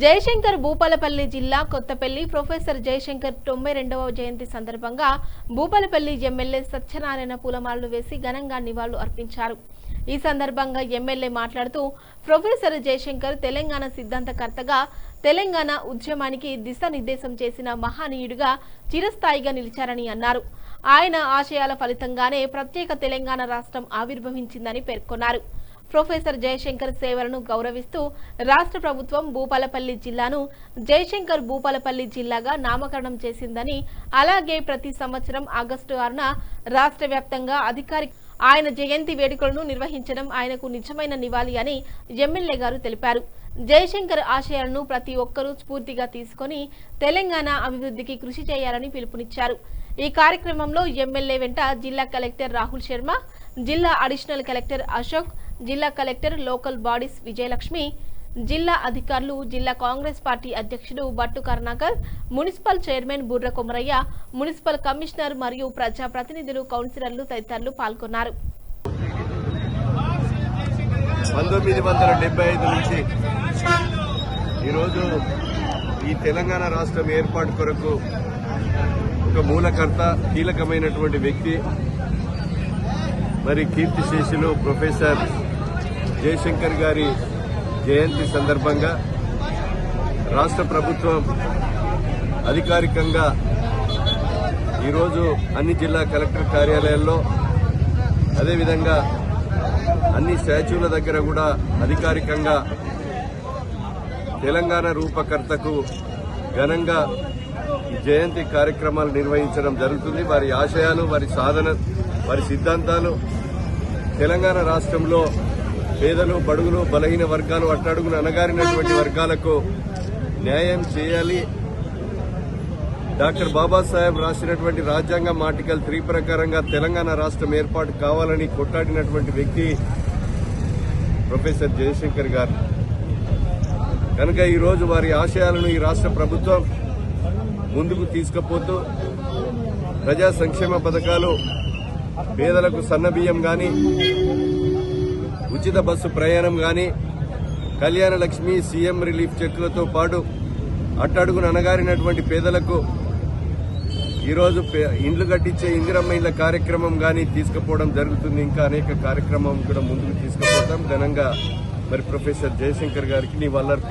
జయశంకర్ భూపాలపల్లి జిల్లా కొత్తపల్లి ప్రొఫెసర్ జయశంకర్ 92వ జయంతి సందర్భంగా భూపాలపల్లి ఎమ్మెల్యే సత్యనారాయణ పూలమాలలు వేసి ఘనంగా నివాళులు అర్పించారు। ఈ సందర్భంగా ఎమ్మెల్యే మాట్లాడుతూ ప్రొఫెసర్ జయశంకర్ తెలంగాణ సిద్ధాంతకర్తగా తెలంగాణ ఉద్యమానికి దిశానిర్దేశం చేసిన మహనీయుడిగా చిరస్థాయిగా నిలిచారని అన్నారు। ఆయన ఆశయాల ఫలితంగానే ప్రత్యేక తెలంగాణ రాష్ట్రం ఆవిర్భవించిందని పేర్కొన్నారు। ప్రొఫెసర్ జయశంకర్ సేవలను గౌరవిస్తూ రాష్ట్ర ప్రభుత్వం భూపాలపల్లి జిల్లాను జయశంకర్ భూపాలపల్లి జిల్లాగా నామకరణం చేసిందని, అలాగే ప్రతి సంవత్సరం ఆగస్టు 6న రాష్ట్ర వ్యాప్తంగా ఆయన జయంతి వేడుకలను నిర్వహించడం ఆయనకు నిజమైన నివాళి అని ఎమ్మెల్యే గారు తెలిపారు। జయశంకర్ ఆశయాలను ప్రతి ఒక్కరూ స్ఫూర్తిగా తీసుకొని తెలంగాణ అభివృద్ధికి కృషి చేయాలని పిలుపునిచ్చారు। ఈ కార్యక్రమంలో ఎమ్మెల్యే వెంట జిల్లా కలెక్టర్ రాహుల్ శర్మ, జిల్లా అడిషనల్ కలెక్టర్ అశోక్, జిల్లా కలెక్టర్ లోకల్ బాడీస్ విజయలక్ష్మి, జిల్లా అధికారులు, జిల్లా కాంగ్రెస్ పార్టీ అధ్యక్షుడు బట్టు కరుణాకర్, మున్సిపల్ చైర్మన్ బుర్ర కొమరయ్య, మున్సిపల్ కమిషనర్ మరియు ప్రజా ప్రతినిధులు, కౌన్సిలర్లు తదితరులు పాల్గొన్నారు। 1975 నుంచి ఈరోజు ఈ తెలంగాణ రాష్ట్రం ఏర్పాటు కొరకు ఒక మూలకర్త, కీలకమైనటువంటి వ్యక్తి, మరి కీర్తిశేషులు ప్రొఫెసర్ జయశంకర్ గారి జయంతి సందర్భంగా రాష్ట్ర ప్రభుత్వం అధికారికంగా ఈరోజు అన్ని జిల్లా కలెక్టర్ కార్యాలయాల్లో, అదేవిధంగా అన్ని స్టాచ్యూల దగ్గర కూడా అధికారికంగా తెలంగాణ రూపకర్తకు ఘనంగా జయంతి కార్యక్రమాలు నిర్వహించడం జరుగుతుంది। వారి ఆశయాలు, వారి సాధన, వారి సిద్ధాంతాలు తెలంగాణ రాష్ట్రంలో పేదలు, బడుగులు, బలహీన వర్గాలు, అట్టడుగున అణగారినటువంటి వర్గాలకు న్యాయం చేయాలి। డాక్టర్ బాబాసాహెబ్ రాసినటువంటి రాజ్యాంగం ఆర్టికల్ 3 ప్రకారంగా తెలంగాణ రాష్ట్రం ఏర్పాటు కావాలని కొట్లాడినటువంటి వ్యక్తి ప్రొఫెసర్ జయశంకర్ గారు కనుక ఈరోజు వారి ఆశయాలను ఈ రాష్ట్ర ప్రభుత్వం ముందుకు తీసుకుపోతూ ప్రజా సంక్షేమ పథకాలు, పేదలకు సన్నబియ్యం గాని, ఉచిత బస్సు ప్రయాణం గాని, కళ్యాణ లక్ష్మి, సీఎం రిలీఫ్ చెక్కులతో పాటు అట్టడుగున అణగారినటువంటి పేదలకు ఈరోజు ఇండ్లు కట్టించే ఇందిరమ్మ ఇండ్ల కార్యక్రమం గాని తీసుకుపోవడం జరుగుతుంది। ఇంకా అనేక కార్యక్రమం కూడా ముందుకు తీసుకుపోతాం। ఘనంగా మరి ప్రొఫెసర్ జయశంకర్ గారికి నివాళులర్పిస్తున్నాం।